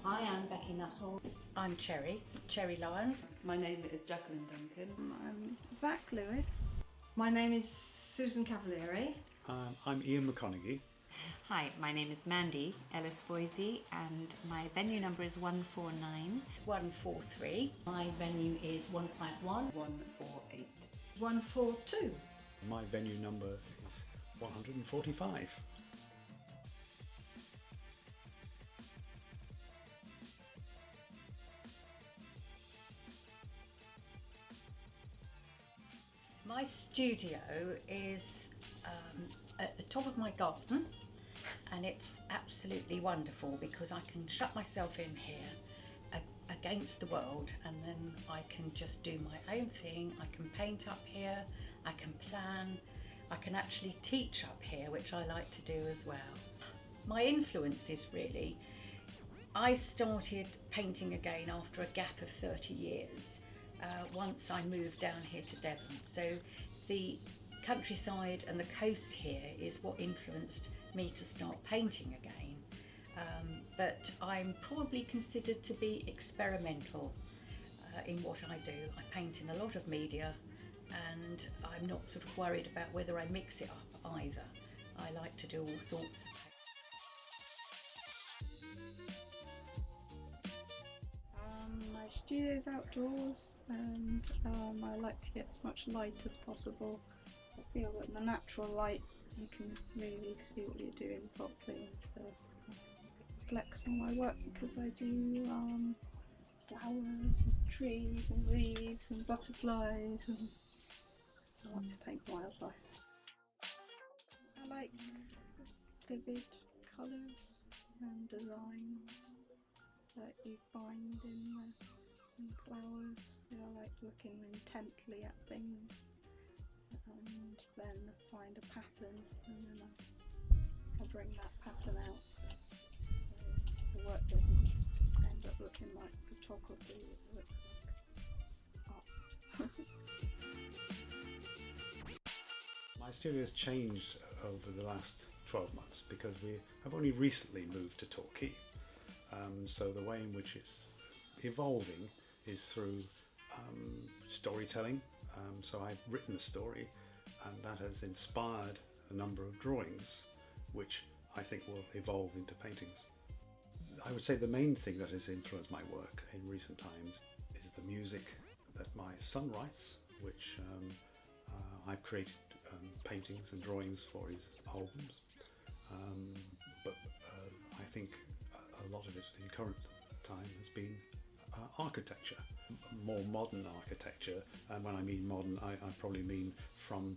Hi, I'm Becky Nuttall. I'm Cherry Lyons. My name is Jacqueline Duncan. I'm Zach Lewis. My name is Susan Cavalieri. I'm Ian McConaughey. Hi, my name is Mandy Ellis-Boise and my venue number is 149. 143. My venue is 151. 148. 142. My venue number is 145. My studio is at the top of my garden, and it's absolutely wonderful because I can shut myself in here against the world, and then I can just do my own thing. I can paint up here, I can plan, I can actually teach up here, which I like to do as well. My influences really, I started painting again after a gap of 30 years. Once I moved down here to Devon. So the countryside and the coast here is what influenced me to start painting again. But I'm probably considered to be experimental in what I do. I paint in a lot of media and I'm not sort of worried about whether I mix it up either. I like to do all sorts of My studio's outdoors and I like to get as much light as possible. I feel that in the natural light you can really see what you're doing properly, so it reflects on my work because I do flowers and trees and leaves and butterflies, and I like to paint wildlife. I like vivid colours and designs that you find in flowers. I like looking intently at things and then find a pattern, and then I bring that pattern out. So the work doesn't end up looking like photography, it looks like art. My studio has changed over the last 12 months because we have only recently moved to Torre. So the way in which it's evolving is through storytelling. So I've written a story and that has inspired a number of drawings which I think will evolve into paintings. I would say the main thing that has influenced my work in recent times is the music that my son writes, which I've created paintings and drawings for his albums. But I think a lot of it in current time has been architecture, more modern architecture, and when I mean modern I probably mean from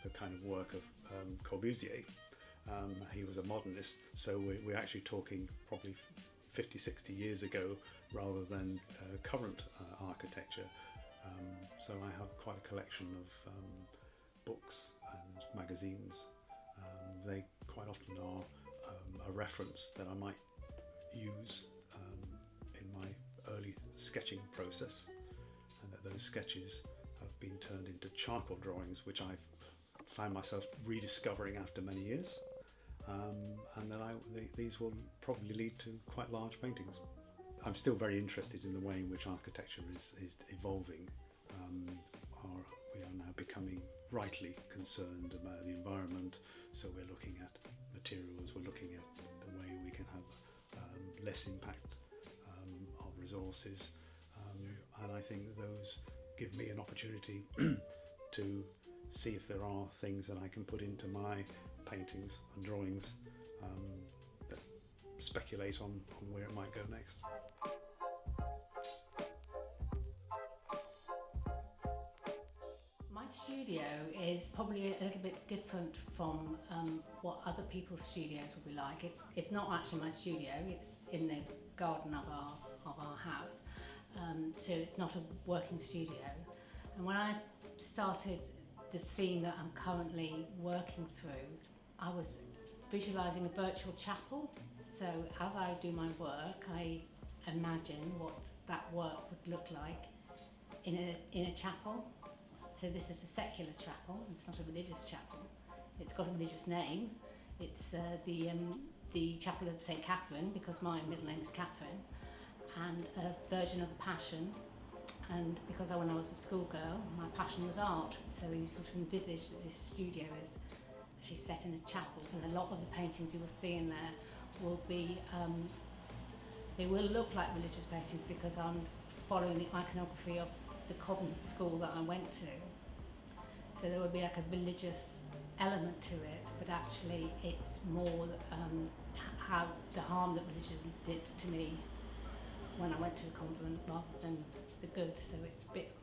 the kind of work of Corbusier. He was a modernist, so we're actually talking probably 50-60 years ago rather than current architecture. So I have quite a collection of books and magazines. They quite often are a reference that I might use in my early sketching process, and that those sketches have been turned into charcoal drawings which I've found myself rediscovering after many years, and then these will probably lead to quite large paintings. I'm still very interested in the way in which architecture is evolving. We are now becoming rightly concerned about the environment, so we're looking at materials, we're looking at the way we can have less impact of resources, and I think those give me an opportunity to see if there are things that I can put into my paintings and drawings that speculate on where it might go next. My studio is probably a little bit different from what other people's studios will be like. It's not actually my studio, it's in the garden of our house, so it's not a working studio. And when I started the theme that I'm currently working through, I was visualising a virtual chapel. So as I do my work, I imagine what that work would look like in a chapel. So this is a secular chapel, it's not a religious chapel. It's got a religious name. It's the the Chapel of St Catherine, because my middle name is Catherine, and a version of the Passion. And because when I was a schoolgirl, my passion was art, so we sort of envisaged that this studio is actually set in a chapel, and a lot of the paintings you will see in there will be, they will look like religious paintings because I'm following the iconography of the convent school that I went to. So there will be like a religious element to it, but actually it's more how the harm that religion did to me when I went to a convent rather than the good. So it's a bit,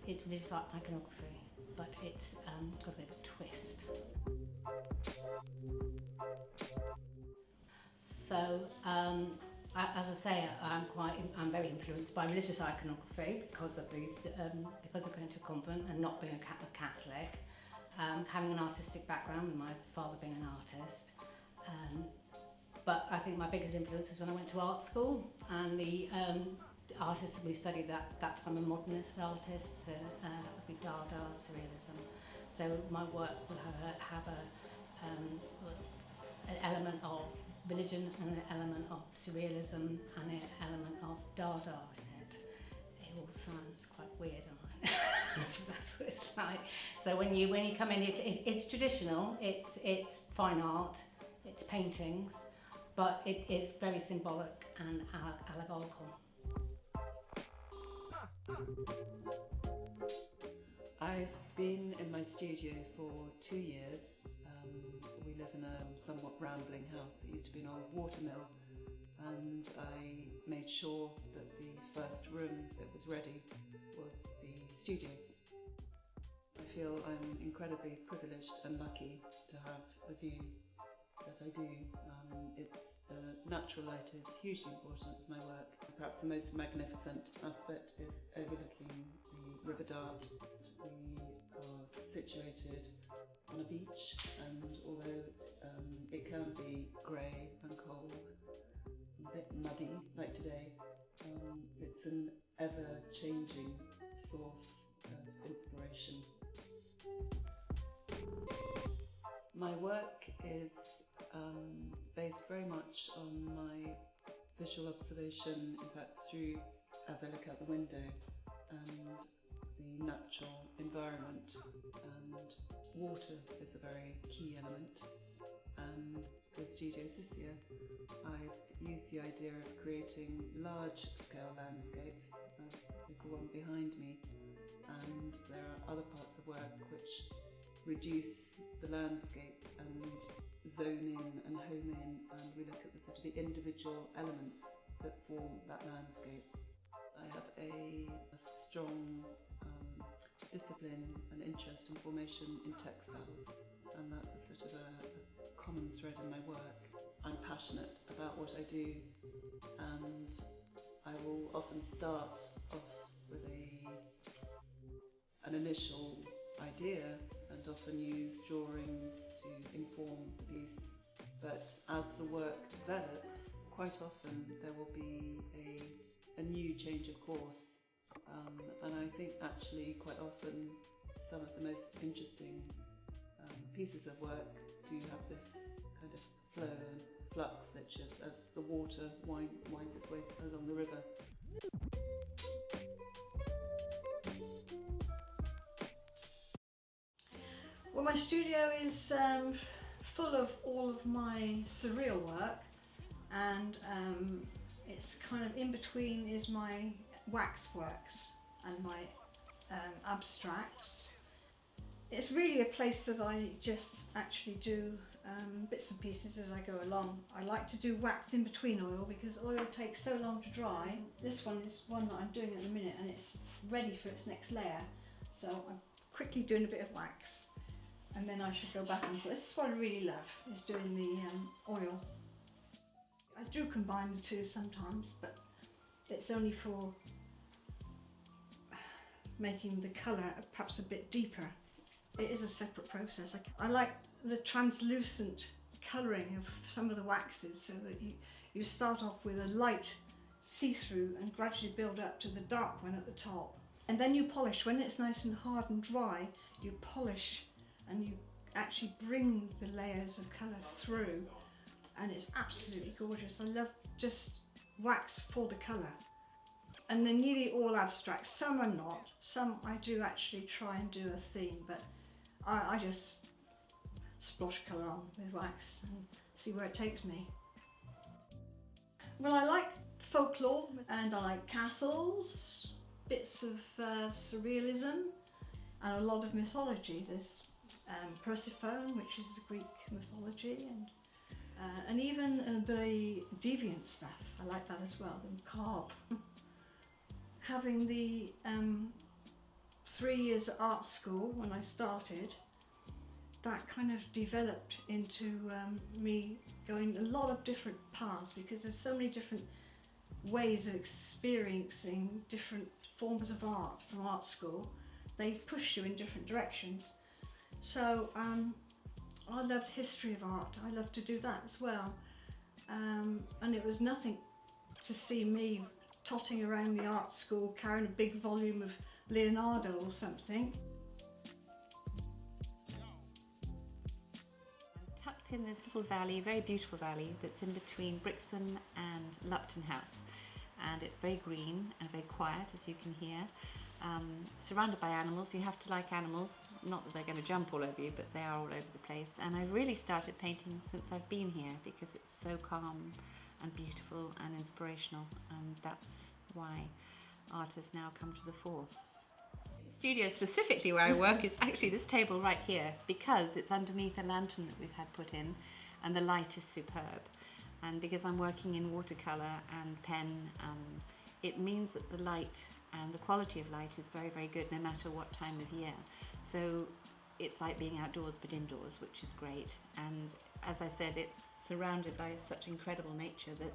it's religious iconography, but it's got a bit of a twist. So as I say, I'm very influenced by religious iconography because of going to a convent and not being a Catholic, having an artistic background with my father being an artist. But I think my biggest influence is when I went to art school, and the artists we studied that time are modernist artists, that would be Dada, Surrealism. So my work will have an element of religion and an element of Surrealism and an element of Dada in it. It all sounds quite weird, that's what it's like. So when you come in, it's traditional, it's fine art, it's paintings, but it is very symbolic and allegorical. I've been in my studio for 2 years. We live in a somewhat rambling house that used to be an old watermill, and I made sure that the first room that was ready was the studio. I feel I'm incredibly privileged and lucky to have the view that I do. Natural light is hugely important to my work. Perhaps the most magnificent aspect is overlooking the River Dart. We are situated on a beach, and although it can be grey and cold, a bit muddy like today, it's an ever-changing source of inspiration. My work is based very much on my visual observation, in fact through, as I look out the window, and the natural environment, and water is a very key element. And the studios this year, I've used the idea of creating large-scale landscapes, as is the one behind me, and there are other parts of work which reduce the landscape and zone in and home in, and we look at the sort of the individual elements that form that landscape. I have a strong discipline and interest and formation in textiles, and that's a sort of a common thread in my work. I'm passionate about what I do, and I will often start off with an initial idea, and often use drawings to inform the piece. But as the work develops, quite often there will be a new change of course. And I think actually quite often some of the most interesting pieces of work do have this kind of flow and flux, such as the water winds its way along the river. Well, my studio is full of all of my surreal work, and it's kind of in between is my wax works and my abstracts. It's really a place that I just actually do bits and pieces as I go along. I like to do wax in between oil because oil takes so long to dry. This one is one that I'm doing at the minute, and it's ready for its next layer, so I'm quickly doing a bit of wax. And then I should go back onto this. Is what I really love, is doing the oil. I do combine the two sometimes, but it's only for making the colour perhaps a bit deeper. It is a separate process. I like the translucent colouring of some of the waxes, so that you start off with a light see-through and gradually build up to the dark one at the top. And then you polish. When it's nice and hard and dry, you polish and you actually bring the layers of colour through, and it's absolutely gorgeous. I love just wax for the colour. And they're nearly all abstract. Some are not. Some I do actually try and do a theme, but I just splosh colour on with wax and see where it takes me. Well, I like folklore and I like castles, bits of surrealism and a lot of mythology. There's Persephone, which is Greek mythology, and even the deviant stuff. I like that as well, the macabre. Having the 3 years at art school when I started, that kind of developed into me going a lot of different paths, because there's so many different ways of experiencing different forms of art from art school. They push you in different directions. So I loved history of art. I loved to do that as well. And it was nothing to see me totting around the art school carrying a big volume of Leonardo or something. I'm tucked in this little valley, very beautiful valley, that's in between Brixham and Lupton House. And it's very green and very quiet, as you can hear. Surrounded by animals. You have to like animals, not that they're going to jump all over you, but they are all over the place. And I've really started painting since I've been here because it's so calm and beautiful and inspirational, and that's why art has now come to the fore. The studio specifically where I work is actually this table right here, because it's underneath a lantern that we've had put in and the light is superb. And because I'm working in watercolour and pen, it means that the light and the quality of light is very, very good no matter what time of year. So it's like being outdoors but indoors, which is great. And as I said, it's surrounded by such incredible nature that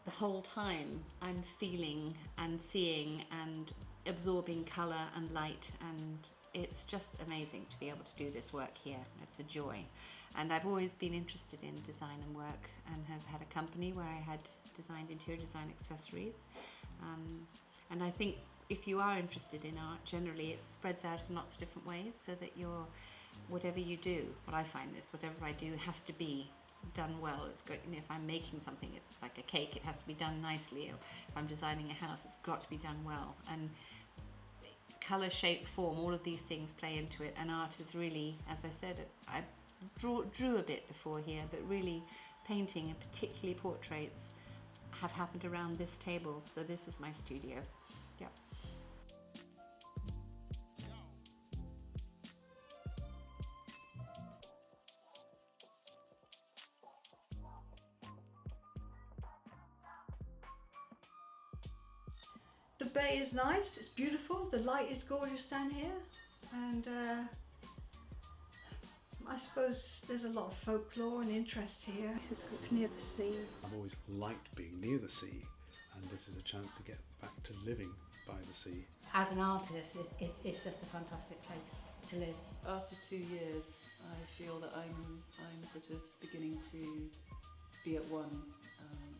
the whole time I'm feeling and seeing and absorbing colour and light, and it's just amazing to be able to do this work here. It's a joy. And I've always been interested in design and work, and have had a company where I had designed interior design accessories. And I think if you are interested in art, generally it spreads out in lots of different ways, so that whatever you do, what I find is whatever I do has to be done well. It's got, if I'm making something, it's like a cake, it has to be done nicely. Or if I'm designing a house, it's got to be done well. And colour, shape, form, all of these things play into it. And art is really, as I said, I drew a bit before here, but really painting, and particularly portraits, have happened around this table. So this is my studio. Yeah. The bay is nice, it's beautiful, the light is gorgeous down here, and I suppose there's a lot of folklore and interest here. It's near the sea. I've always liked being near the sea, and this is a chance to get back to living by the sea. As an artist, it's just a fantastic place to live. After 2 years, I feel that I'm sort of beginning to be at one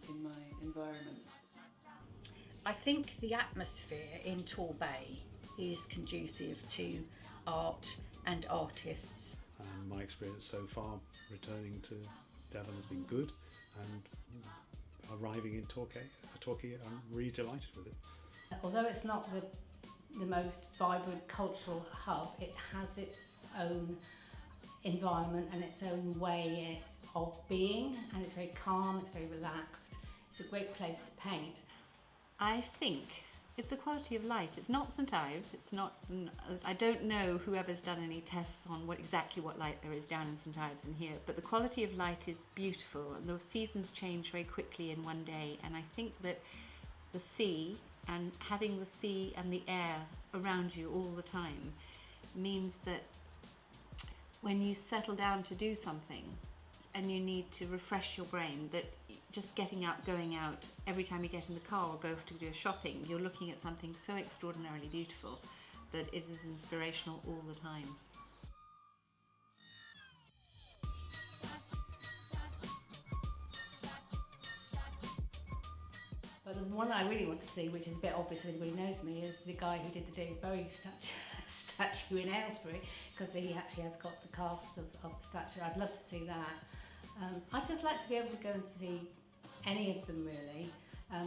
in my environment. I think the atmosphere in Torbay is conducive to art and artists. And my experience so far returning to Devon has been good, and arriving in Torre, I'm really delighted with it. Although it's not the most vibrant cultural hub, it has its own environment and its own way of being, and it's very calm, it's very relaxed. It's a great place to paint. I think it's the quality of light. It's not St Ives. It's not. I don't know whoever's done any tests on exactly what light there is down in St Ives and here, but the quality of light is beautiful, and the seasons change very quickly in one day. And I think that the sea, and having the sea and the air around you all the time, means that when you settle down to do something and you need to refresh your brain, that just getting out, going out, every time you get in the car or go to do shopping, you're looking at something so extraordinarily beautiful that it is inspirational all the time. But the one I really want to see, which is a bit obvious if anybody knows me, is the guy who did the David Bowie statue in Aylesbury, because he actually has got the cast of the statue. I'd love to see that. I'd just like to be able to go and see any of them really,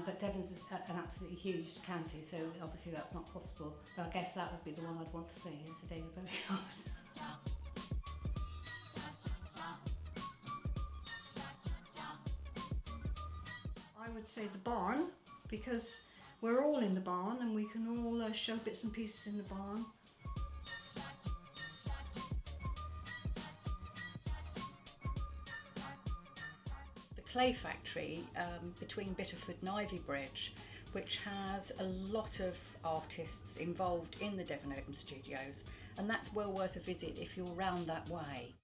but Devon's an absolutely huge county, so obviously that's not possible. But I guess that would be the one I'd want to see, is the David Bowie house. I would say the barn, because we're all in the barn and we can all show bits and pieces in the barn. The clay factory between Bitterford and Ivybridge, which has a lot of artists involved in the Devon Open Studios, and that's well worth a visit if you're round that way.